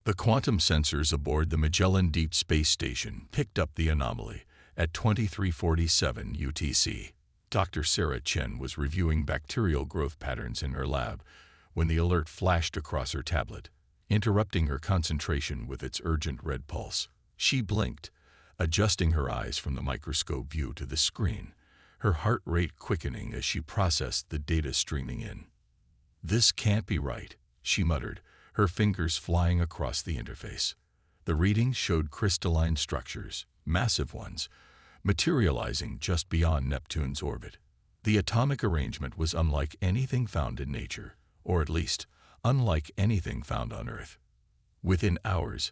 The quantum sensors aboard the Magellan Deep Space Station picked up the anomaly at 2347 UTC. Dr. Sarah Chen was reviewing bacterial growth patterns in her lab when the alert flashed across her tablet, interrupting her concentration with its urgent red pulse. She blinked, adjusting her eyes from the microscope view to the screen, her heart rate quickening as she processed the data streaming in. "This can't be right," she muttered, her fingers flying across the interface. The readings showed crystalline structures, massive ones, materializing just beyond Neptune's orbit. The atomic arrangement was unlike anything found in nature, or at least, unlike anything found on Earth. Within hours,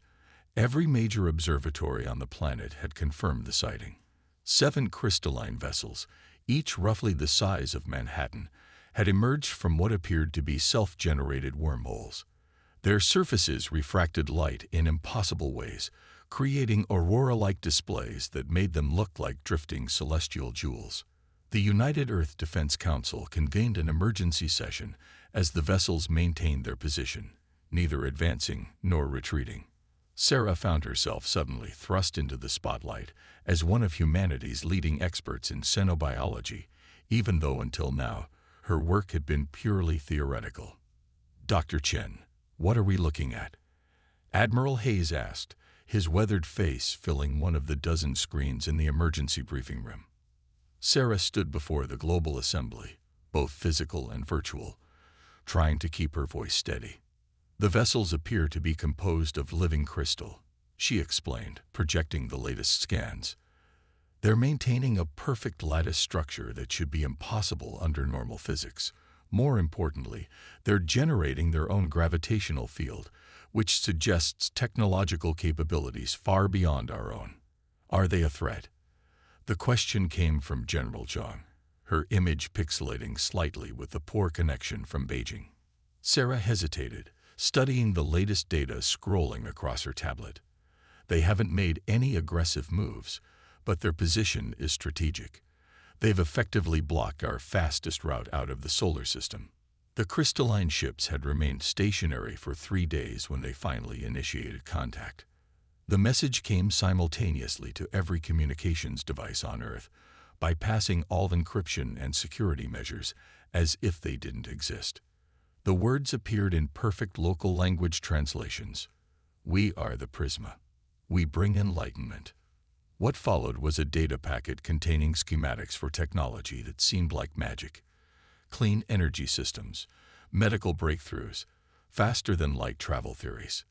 every major observatory on the planet had confirmed the sighting. 7 crystalline vessels, each roughly the size of Manhattan, had emerged from what appeared to be self-generated wormholes. Their surfaces refracted light in impossible ways, creating aurora-like displays that made them look like drifting celestial jewels. The United Earth Defense Council convened an emergency session as the vessels maintained their position, neither advancing nor retreating. Sarah found herself suddenly thrust into the spotlight as one of humanity's leading experts in xenobiology, even though until now her work had been purely theoretical. "Dr. Chen, what are we looking at?" Admiral Hayes asked, his weathered face filling one of the dozen screens in the emergency briefing room. Sarah stood before the global assembly, both physical and virtual, trying to keep her voice steady. "The vessels appear to be composed of living crystal," she explained, projecting the latest scans. "They're maintaining a perfect lattice structure that should be impossible under normal physics. More importantly, they're generating their own gravitational field, which suggests technological capabilities far beyond our own. Are they a threat?" The question came from General Zhang, her image pixelating slightly with the poor connection from Beijing. Sarah hesitated, studying the latest data scrolling across her tablet. "They haven't made any aggressive moves, but their position is strategic. They've effectively blocked our fastest route out of the solar system." The crystalline ships had remained stationary for 3 days when they finally initiated contact. The message came simultaneously to every communications device on Earth, bypassing all encryption and security measures as if they didn't exist. The words appeared in perfect local language translations. "We are the Prisma. We bring enlightenment." What followed was a data packet containing schematics for technology that seemed like magic. Clean energy systems, medical breakthroughs, faster-than-light travel theories.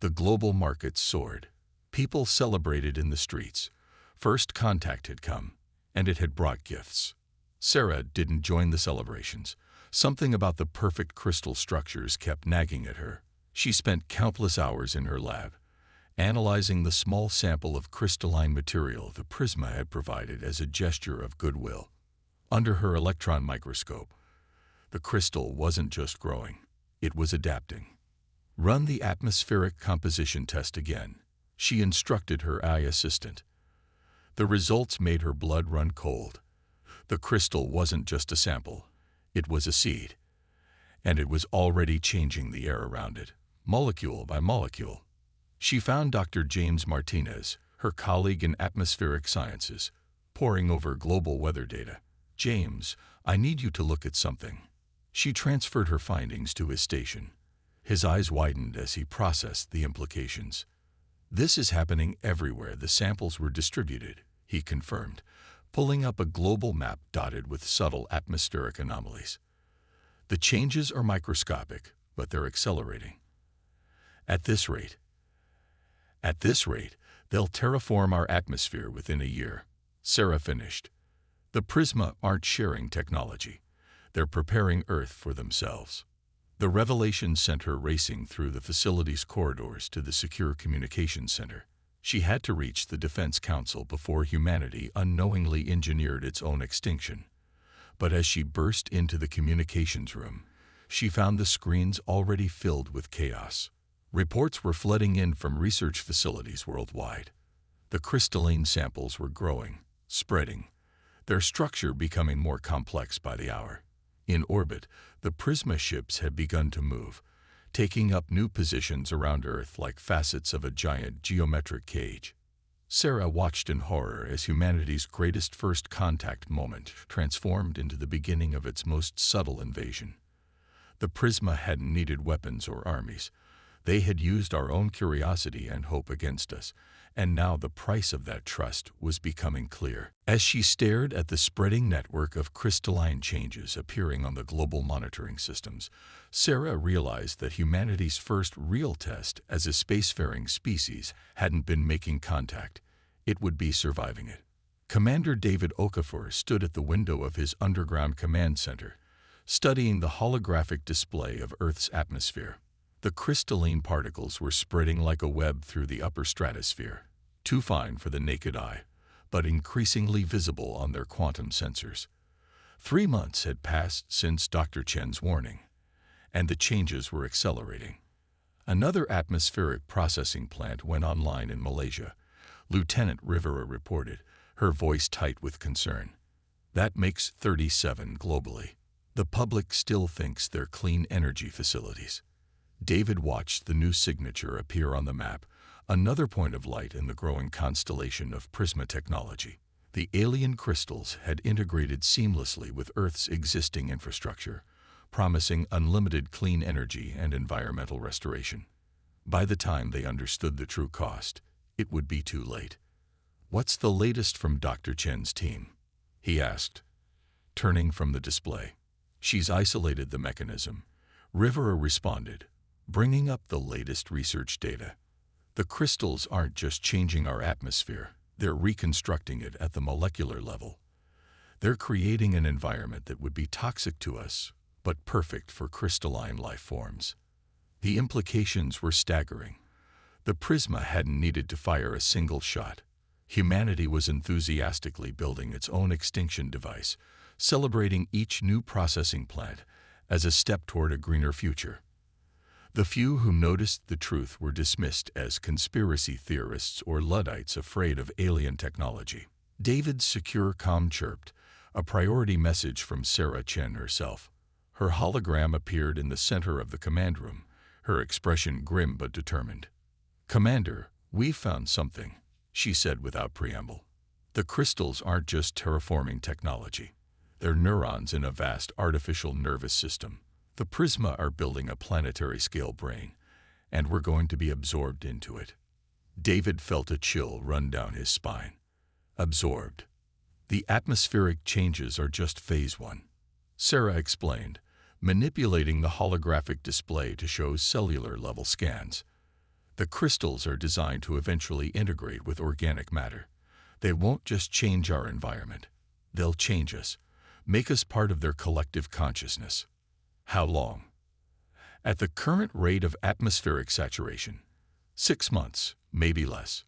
The global markets soared. People celebrated in the streets. First contact had come, and it had brought gifts. Sarah didn't join the celebrations. Something about the perfect crystal structures kept nagging at her. She spent countless hours in her lab, analyzing the small sample of crystalline material the Prisma had provided as a gesture of goodwill. Under her electron microscope, the crystal wasn't just growing, it was adapting. "Run the atmospheric composition test again," she instructed her AI assistant. The results made her blood run cold. The crystal wasn't just a sample, it was a seed, and it was already changing the air around it, molecule by molecule. She found Dr. James Martinez, her colleague in atmospheric sciences, poring over global weather data. "James, I need you to look at something." She transferred her findings to his station. His eyes widened as he processed the implications. "This is happening everywhere the samples were distributed," he confirmed, pulling up a global map dotted with subtle atmospheric anomalies. "The changes are microscopic, but they're accelerating. At this rate, they'll terraform our atmosphere within a year," Sarah finished. "The Prisma aren't sharing technology. They're preparing Earth for themselves." The revelation sent her racing through the facility's corridors to the secure communications center. She had to reach the Defense Council before humanity unknowingly engineered its own extinction. But as she burst into the communications room, she found the screens already filled with chaos. Reports were flooding in from research facilities worldwide. The crystalline samples were growing, spreading, their structure becoming more complex by the hour. In orbit, the Prisma ships had begun to move, taking up new positions around Earth like facets of a giant geometric cage. Sarah watched in horror as humanity's greatest first contact moment transformed into the beginning of its most subtle invasion. The Prisma hadn't needed weapons or armies. They had used our own curiosity and hope against us, and now the price of that trust was becoming clear. As she stared at the spreading network of crystalline changes appearing on the global monitoring systems, Sarah realized that humanity's first real test as a spacefaring species hadn't been making contact. It would be surviving it. Commander David Okafor stood at the window of his underground command center, studying the holographic display of Earth's atmosphere. The crystalline particles were spreading like a web through the upper stratosphere, too fine for the naked eye, but increasingly visible on their quantum sensors. 3 months had passed since Dr. Chen's warning, and the changes were accelerating. Another atmospheric processing plant went online in Malaysia, Lieutenant Rivera reported, her voice tight with concern. That makes 37 globally. The public still thinks they're clean energy facilities. David watched the new signature appear on the map, another point of light in the growing constellation of Prisma technology. The alien crystals had integrated seamlessly with Earth's existing infrastructure, promising unlimited clean energy and environmental restoration. By the time they understood the true cost, it would be too late. "What's the latest from Dr. Chen's team?" he asked, turning from the display. "She's isolated the mechanism," Rivera responded, bringing up the latest research data. "The crystals aren't just changing our atmosphere, they're reconstructing it at the molecular level. They're creating an environment that would be toxic to us, but perfect for crystalline life forms." The implications were staggering. The Prisma hadn't needed to fire a single shot. Humanity was enthusiastically building its own extinction device, celebrating each new processing plant as a step toward a greener future. The few who noticed the truth were dismissed as conspiracy theorists or Luddites afraid of alien technology. David's secure comm chirped, a priority message from Sarah Chen herself. Her hologram appeared in the center of the command room, her expression grim but determined. "Commander, we've found something," she said without preamble. "The crystals aren't just terraforming technology. They're neurons in a vast artificial nervous system. The Prisma are building a planetary-scale brain, and we're going to be absorbed into it." David felt a chill run down his spine. Absorbed. "The atmospheric changes are just phase 1. Sarah explained, manipulating the holographic display to show cellular-level scans. "The crystals are designed to eventually integrate with organic matter. They won't just change our environment. They'll change us, make us part of their collective consciousness." "How long?" "At the current rate of atmospheric saturation, 6 months, maybe less."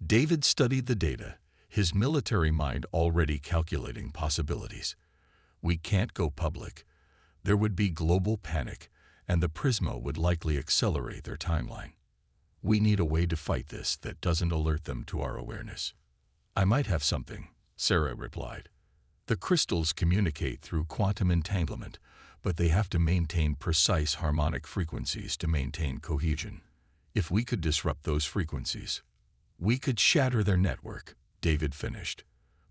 David studied the data, his military mind already calculating possibilities. "We can't go public. There would be global panic, and the Prisma would likely accelerate their timeline. We need a way to fight this that doesn't alert them to our awareness." "I might have something," Sarah replied. "The crystals communicate through quantum entanglement, but they have to maintain precise harmonic frequencies to maintain cohesion. If we could disrupt those frequencies, we could shatter their network," David finished.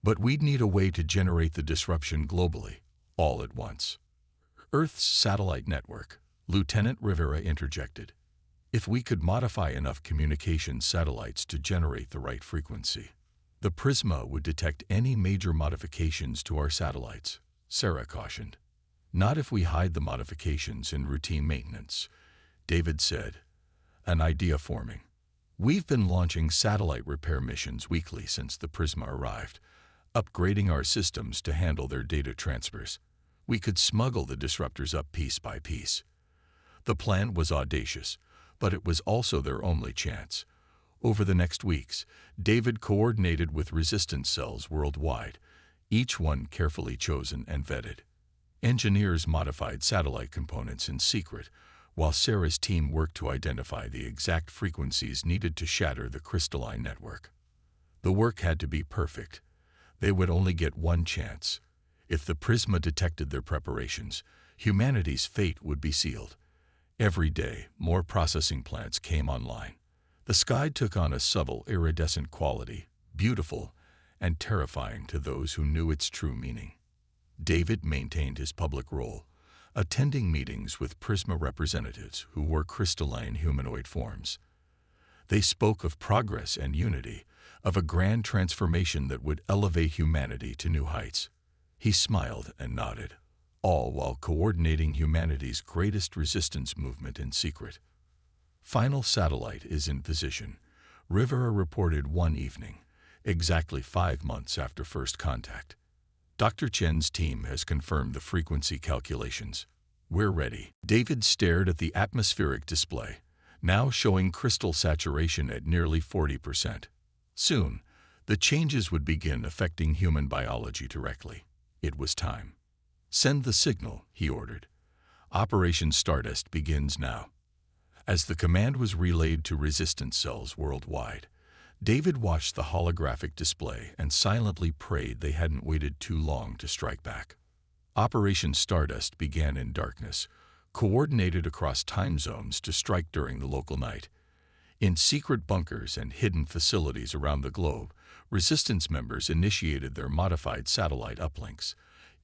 "But we'd need a way to generate the disruption globally, all at once." "Earth's satellite network," Lieutenant Rivera interjected. "If we could modify enough communication satellites to generate the right frequency, the Prisma would detect any major modifications to our satellites," Sarah cautioned. "Not if we hide the modifications in routine maintenance," David said, an idea forming. "We've been launching satellite repair missions weekly since the Prisma arrived, upgrading our systems to handle their data transfers. We could smuggle the disruptors up piece by piece." The plan was audacious, but it was also their only chance. Over the next weeks, David coordinated with resistance cells worldwide, each one carefully chosen and vetted. Engineers modified satellite components in secret, while Sarah's team worked to identify the exact frequencies needed to shatter the crystalline network. The work had to be perfect. They would only get one chance. If the Prisma detected their preparations, humanity's fate would be sealed. Every day, more processing plants came online. The sky took on a subtle, iridescent quality, beautiful and terrifying to those who knew its true meaning. David maintained his public role, attending meetings with Prisma representatives who wore crystalline humanoid forms. They spoke of progress and unity, of a grand transformation that would elevate humanity to new heights. He smiled and nodded, all while coordinating humanity's greatest resistance movement in secret. Final satellite is in position, Rivera reported one evening, exactly 5 months after first contact. Dr. Chen's team has confirmed the frequency calculations. We're ready. David stared at the atmospheric display, now showing crystal saturation at nearly 40%. Soon, the changes would begin affecting human biology directly. It was time. Send the signal, he ordered. Operation Stardust begins now. As the command was relayed to resistance cells worldwide, David watched the holographic display and silently prayed they hadn't waited too long to strike back. Operation Stardust began in darkness, coordinated across time zones to strike during the local night. In secret bunkers and hidden facilities around the globe, resistance members initiated their modified satellite uplinks,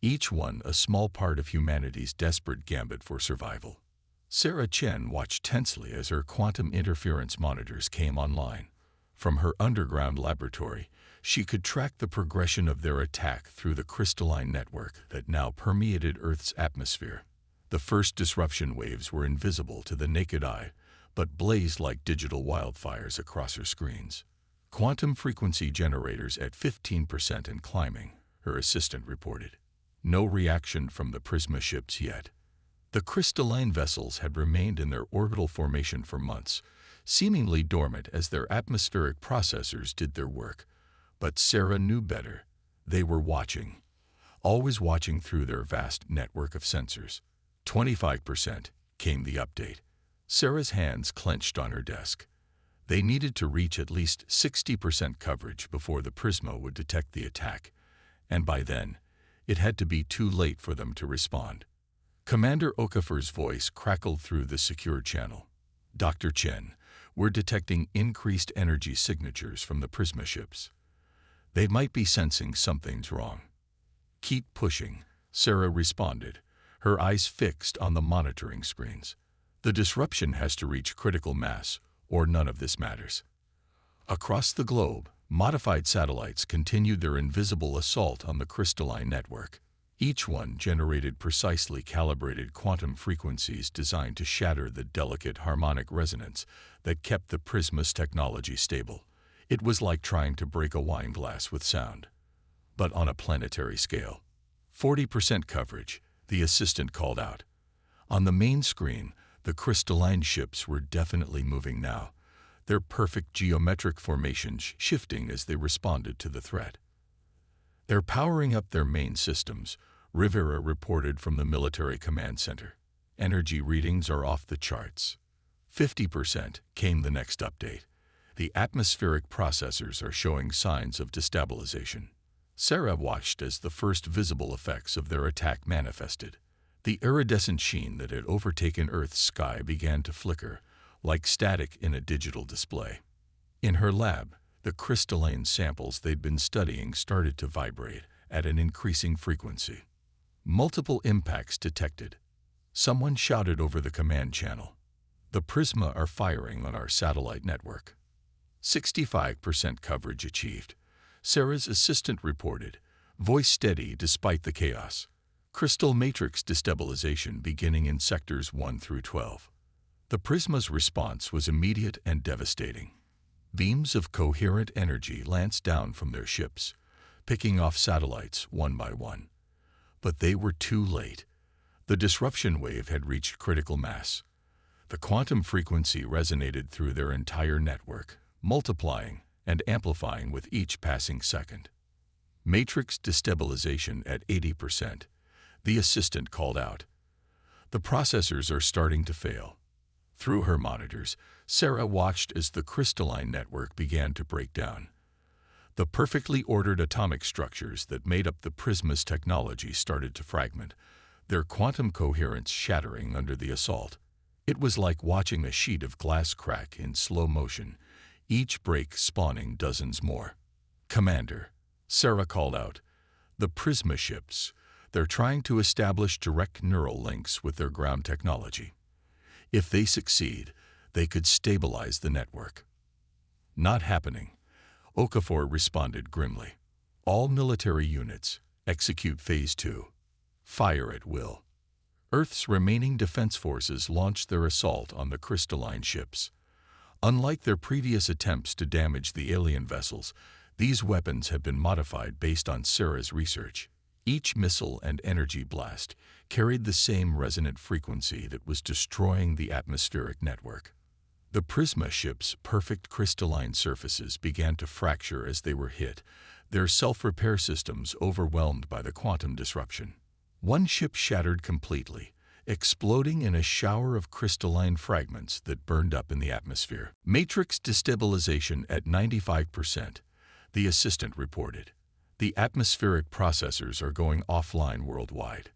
each one a small part of humanity's desperate gambit for survival. Sarah Chen watched tensely as her quantum interference monitors came online. From her underground laboratory, she could track the progression of their attack through the crystalline network that now permeated Earth's atmosphere. The first disruption waves were invisible to the naked eye, but blazed like digital wildfires across her screens. Quantum frequency generators at 15% and climbing, her assistant reported. No reaction from the Prisma ships yet. The crystalline vessels had remained in their orbital formation for months, seemingly dormant as their atmospheric processors did their work. But Sarah knew better. They were watching, always watching through their vast network of sensors. 25%, came the update. Sarah's hands clenched on her desk. They needed to reach at least 60% coverage before the Prisma would detect the attack, and by then, it had to be too late for them to respond. Commander Okafor's voice crackled through the secure channel. Dr. Chen, we're detecting increased energy signatures from the Prisma ships. They might be sensing something's wrong. Keep pushing, Sarah responded, her eyes fixed on the monitoring screens. The disruption has to reach critical mass, or none of this matters. Across the globe, modified satellites continued their invisible assault on the crystalline network. Each one generated precisely calibrated quantum frequencies designed to shatter the delicate harmonic resonance that kept the Prisma's technology stable. It was like trying to break a wine glass with sound, but on a planetary scale. 40% coverage, the assistant called out. On the main screen, the crystalline ships were definitely moving now, their perfect geometric formations shifting as they responded to the threat. They're powering up their main systems, Rivera reported from the military command center. Energy readings are off the charts. 50%, came the next update. The atmospheric processors are showing signs of destabilization. Sarah watched as the first visible effects of their attack manifested. The iridescent sheen that had overtaken Earth's sky began to flicker, like static in a digital display. In her lab, the crystalline samples they'd been studying started to vibrate at an increasing frequency. Multiple impacts detected. Someone shouted over the command channel. The Prisma are firing on our satellite network. 65% coverage achieved, Sarah's assistant reported, voice steady despite the chaos. Crystal matrix destabilization beginning in sectors 1 through 12. The Prisma's response was immediate and devastating. Beams of coherent energy lanced down from their ships, picking off satellites one by one. But they were too late. The disruption wave had reached critical mass. The quantum frequency resonated through their entire network, multiplying and amplifying with each passing second. Matrix destabilization at 80%, the assistant called out. The processors are starting to fail. Through her monitors, Sarah watched as the crystalline network began to break down. The perfectly ordered atomic structures that made up the Prisma's technology started to fragment, their quantum coherence shattering under the assault. It was like watching a sheet of glass crack in slow motion, each break spawning dozens more. "Commander," Sarah called out, "the Prisma ships, they're trying to establish direct neural links with their ground technology. If they succeed, they could stabilize the network." "Not happening," Okafor responded grimly. "All military units, execute Phase 2. Fire at will." Earth's remaining defense forces launched their assault on the crystalline ships. Unlike their previous attempts to damage the alien vessels, these weapons had been modified based on Sarah's research. Each missile and energy blast carried the same resonant frequency that was destroying the atmospheric network. The Prisma ships' perfect crystalline surfaces began to fracture as they were hit, their self-repair systems overwhelmed by the quantum disruption. One ship shattered completely, exploding in a shower of crystalline fragments that burned up in the atmosphere. "Matrix destabilization at 95%, the assistant reported. "The atmospheric processors are going offline worldwide."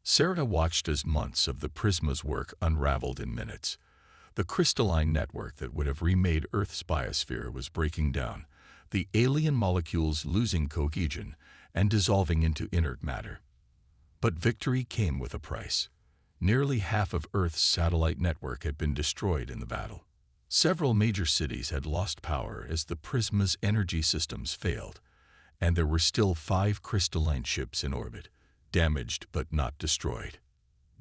Sarah watched as months of the Prisma's work unraveled in minutes. The crystalline network that would have remade Earth's biosphere was breaking down, the alien molecules losing cohesion and dissolving into inert matter. But victory came with a price. Nearly half of Earth's satellite network had been destroyed in the battle. Several major cities had lost power as the Prisma's energy systems failed, and there were still 5 crystalline ships in orbit, damaged but not destroyed.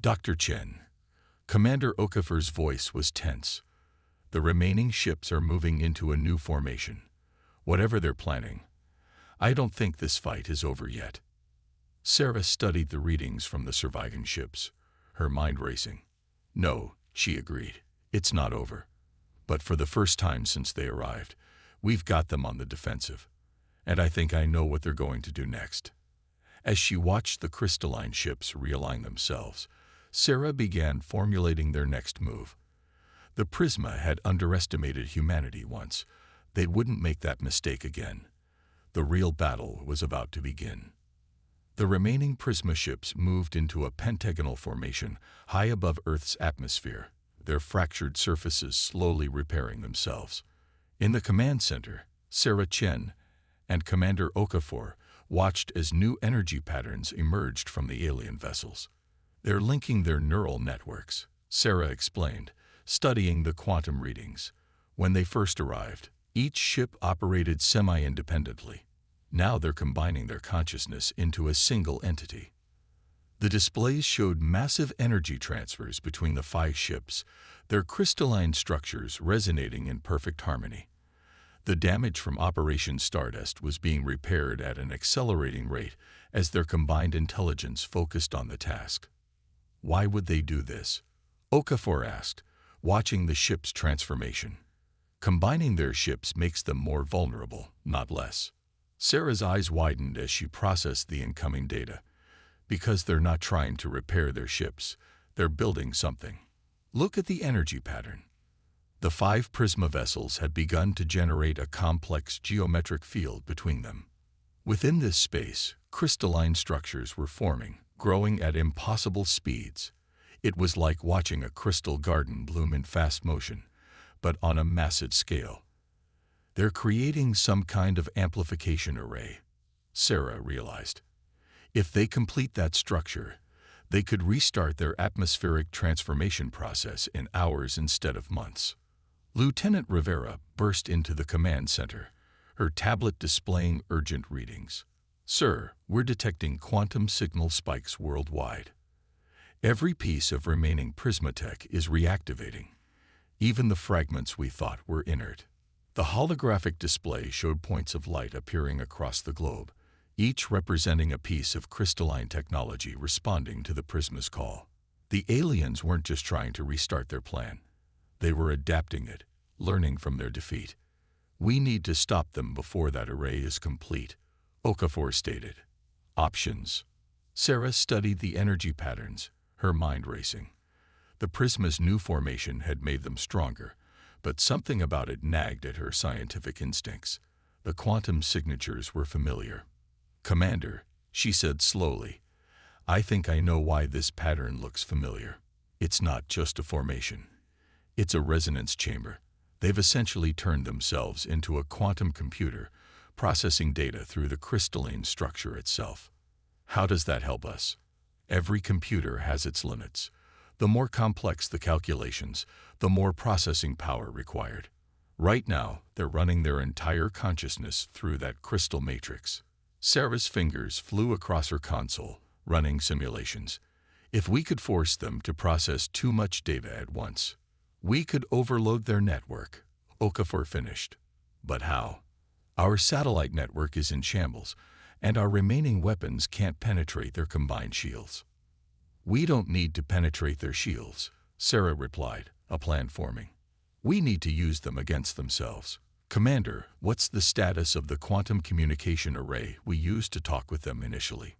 "Dr. Chen." Commander Okafor's voice was tense. "The remaining ships are moving into a new formation. Whatever they're planning, I don't think this fight is over yet." Sarah studied the readings from the surviving ships, her mind racing. "No," she agreed, "it's not over. But for the first time since they arrived, we've got them on the defensive. And I think I know what they're going to do next." As she watched the crystalline ships realign themselves, Sarah began formulating their next move. The Prisma had underestimated humanity once. They wouldn't make that mistake again. The real battle was about to begin. The remaining Prisma ships moved into a pentagonal formation high above Earth's atmosphere, their fractured surfaces slowly repairing themselves. In the command center, Sarah Chen and Commander Okafor watched as new energy patterns emerged from the alien vessels. "They're linking their neural networks," Sarah explained, studying the quantum readings. When they first arrived, each ship operated semi-independently. Now they're combining their consciousness into a single entity. The displays showed massive energy transfers between the 5 ships, their crystalline structures resonating in perfect harmony. The damage from Operation Stardust was being repaired at an accelerating rate as their combined intelligence focused on the task. "Why would they do this?" Okafor asked, watching the ship's transformation. "Combining their ships makes them more vulnerable, not less." Sarah's eyes widened as she processed the incoming data. "Because they're not trying to repair their ships, they're building something. Look at the energy pattern." The 5 Prisma vessels had begun to generate a complex geometric field between them. Within this space, crystalline structures were forming, growing at impossible speeds. It was like watching a crystal garden bloom in fast motion, but on a massive scale. "They're creating some kind of amplification array," Sarah realized. "If they complete that structure, they could restart their atmospheric transformation process in hours instead of months." Lieutenant Rivera burst into the command center, her tablet displaying urgent readings. "Sir, we're detecting quantum signal spikes worldwide. Every piece of remaining Prismatech is reactivating, even the fragments we thought were inert." The holographic display showed points of light appearing across the globe, each representing a piece of crystalline technology responding to the Prisma's call. The aliens weren't just trying to restart their plan. They were adapting it, learning from their defeat. "We need to stop them before that array is complete," Okafor stated. "Options." Sarah studied the energy patterns, her mind racing. The Prisma's new formation had made them stronger, but something about it nagged at her scientific instincts. The quantum signatures were familiar. "Commander," she said slowly, "I think I know why this pattern looks familiar." It's not just a formation. It's a resonance chamber. They've essentially turned themselves into a quantum computer, processing data through the crystalline structure itself. How does that help us? Every computer has its limits. The more complex the calculations, the more processing power required. Right now, they're running their entire consciousness through that crystal matrix. Sarah's fingers flew across her console, running simulations. If we could force them to process too much data at once, we could overload their network. Okafor finished. But how? Our satellite network is in shambles, and our remaining weapons can't penetrate their combined shields. We don't need to penetrate their shields, Sarah replied, a plan forming. We need to use them against themselves. Commander, what's the status of the quantum communication array we used to talk with them initially?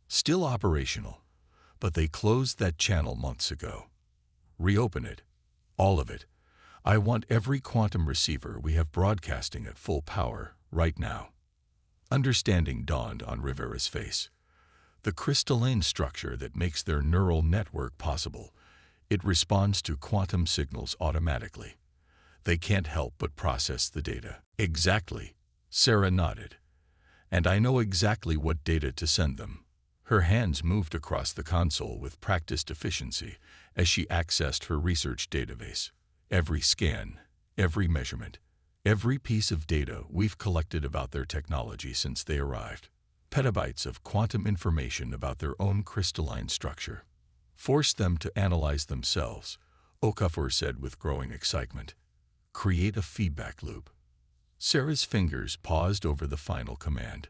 Still operational, but they closed that channel months ago. Reopen it. All of it. I want every quantum receiver we have broadcasting at full power right now. Understanding dawned on Rivera's face. The crystalline structure that makes their neural network possible, it responds to quantum signals automatically. They can't help but process the data. Exactly, Sarah nodded. And I know exactly what data to send them. Her hands moved across the console with practiced efficiency as she accessed her research database. Every scan, every measurement, every piece of data we've collected about their technology since they arrived. Petabytes of quantum information about their own crystalline structure. Force them to analyze themselves, Okafor said with growing excitement. Create a feedback loop. Sarah's fingers paused over the final command.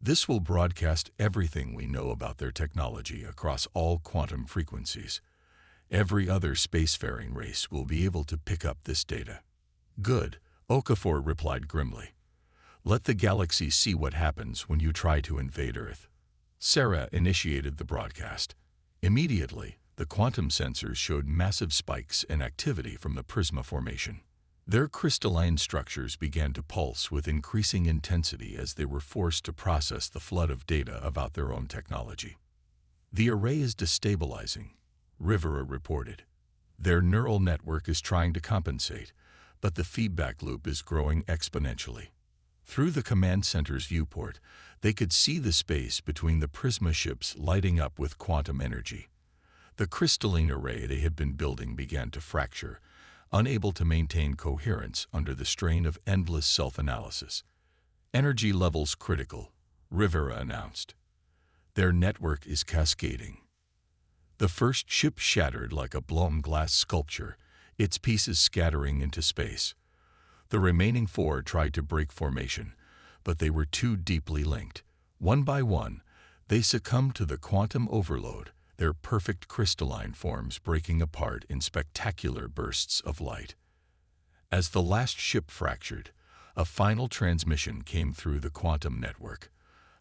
This will broadcast everything we know about their technology across all quantum frequencies. Every other spacefaring race will be able to pick up this data. Good, Okafor replied grimly. Let the galaxy see what happens when you try to invade Earth. Sarah initiated the broadcast. Immediately, the quantum sensors showed massive spikes in activity from the Prisma formation. Their crystalline structures began to pulse with increasing intensity as they were forced to process the flood of data about their own technology. The array is destabilizing, Rivera reported. Their neural network is trying to compensate, but the feedback loop is growing exponentially. Through the command center's viewport, they could see the space between the Prisma ships lighting up with quantum energy. The crystalline array they had been building began to fracture, unable to maintain coherence under the strain of endless self-analysis. Energy levels critical, Rivera announced. Their network is cascading. The first ship shattered like a blown glass sculpture, its pieces scattering into space. The remaining 4 tried to break formation, but they were too deeply linked. One by one, they succumbed to the quantum overload, their perfect crystalline forms breaking apart in spectacular bursts of light. As the last ship fractured, a final transmission came through the quantum network,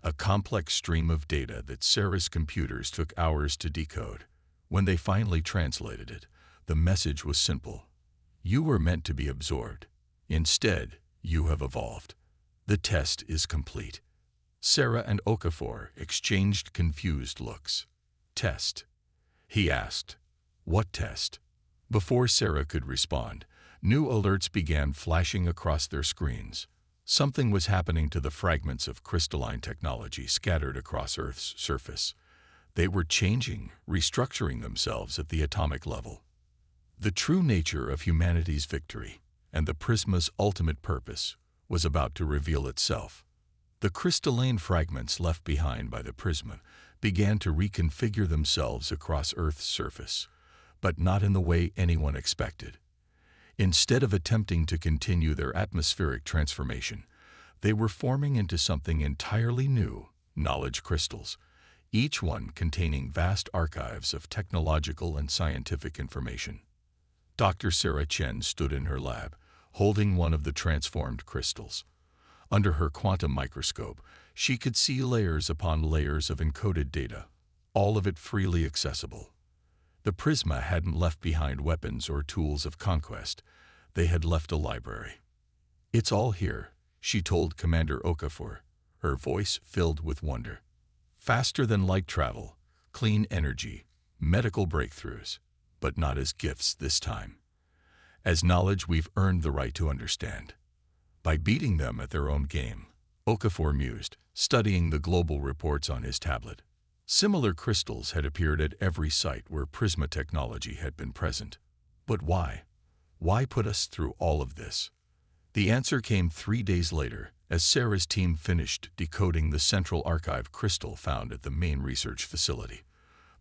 a complex stream of data that Sarah's computers took hours to decode. When they finally translated it, the message was simple. You were meant to be absorbed. Instead, you have evolved. The test is complete. Sarah and Okafor exchanged confused looks. Test? He asked. What test? Before Sarah could respond, new alerts began flashing across their screens. Something was happening to the fragments of crystalline technology scattered across Earth's surface. They were changing, restructuring themselves at the atomic level. The true nature of humanity's victory and the Prisma's ultimate purpose was about to reveal itself. The crystalline fragments left behind by the Prisma began to reconfigure themselves across Earth's surface, but not in the way anyone expected. Instead of attempting to continue their atmospheric transformation, they were forming into something entirely new, knowledge crystals, each one containing vast archives of technological and scientific information. Dr. Sarah Chen stood in her lab, holding one of the transformed crystals. Under her quantum microscope, she could see layers upon layers of encoded data, all of it freely accessible. The Prisma hadn't left behind weapons or tools of conquest. They had left a library. It's all here, she told Commander Okafor, her voice filled with wonder. Faster than light travel, clean energy, medical breakthroughs. but not as gifts this time. As knowledge we've earned the right to understand. By beating them at their own game, Okafor mused, studying the global reports on his tablet. Similar crystals had appeared at every site where Prisma technology had been present. But why? Why put us through all of this? The answer came 3 days later, as Sarah's team finished decoding the central archive crystal found at the main research facility.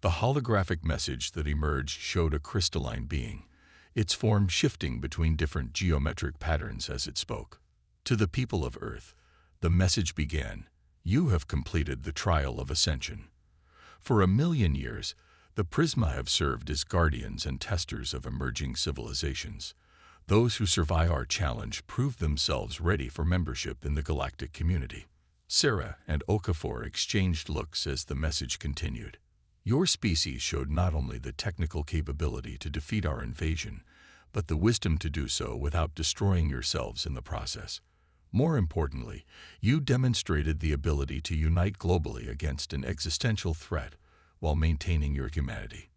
The holographic message that emerged showed a crystalline being, its form shifting between different geometric patterns as it spoke. To the people of Earth, the message began, "You have completed the trial of ascension." For 1,000,000 years, the Prisma have served as guardians and testers of emerging civilizations. Those who survive our challenge prove themselves ready for membership in the galactic community. Sarah and Okafor exchanged looks as the message continued. Your species showed not only the technical capability to defeat our invasion, but the wisdom to do so without destroying yourselves in the process. More importantly, you demonstrated the ability to unite globally against an existential threat while maintaining your humanity.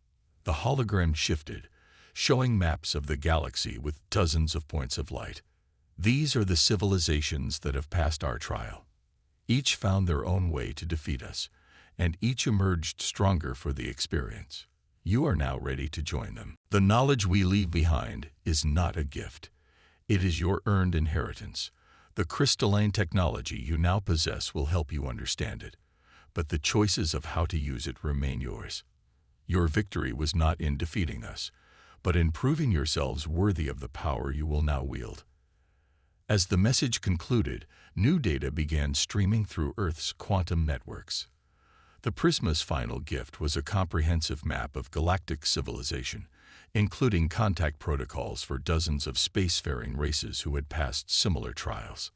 The hologram shifted, showing maps of the galaxy with dozens of points of light. These are the civilizations that have passed our trial. Each found their own way to defeat us, and each emerged stronger for the experience. You are now ready to join them. The knowledge we leave behind is not a gift. It is your earned inheritance. The crystalline technology you now possess will help you understand it, but the choices of how to use it remain yours. Your victory was not in defeating us, but in proving yourselves worthy of the power you will now wield. As the message concluded, new data began streaming through Earth's quantum networks. The Prisma's final gift was a comprehensive map of galactic civilization, including contact protocols for dozens of spacefaring races who had passed similar trials.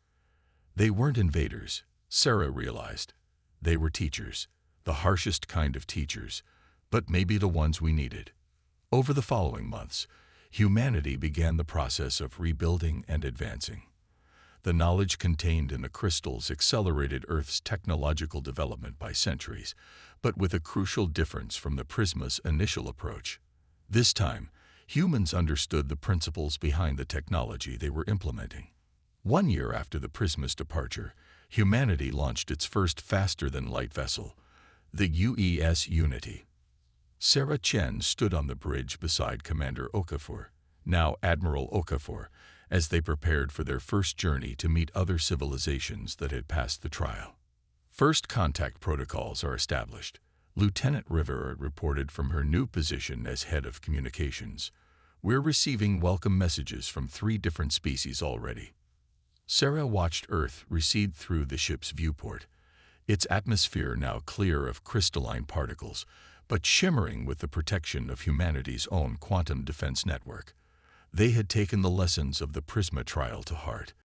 They weren't invaders, Sarah realized. They were teachers, the harshest kind of teachers, but maybe the ones we needed. Over the following months, humanity began the process of rebuilding and advancing. The knowledge contained in the crystals accelerated Earth's technological development by centuries, but with a crucial difference from the Prisma's initial approach. This time, humans understood the principles behind the technology they were implementing. 1 year after the Prisma's departure, humanity launched its first faster-than-light vessel, the UES Unity. Sarah Chen stood on the bridge beside Commander Okafor, now Admiral Okafor, as they prepared for their first journey to meet other civilizations that had passed the trial. First contact protocols are established. Lieutenant Rivera reported from her new position as head of communications. We're receiving welcome messages from 3 different species already. Sarah watched Earth recede through the ship's viewport, its atmosphere now clear of crystalline particles, but shimmering with the protection of humanity's own quantum defense network. They had taken the lessons of the Prisma trial to heart,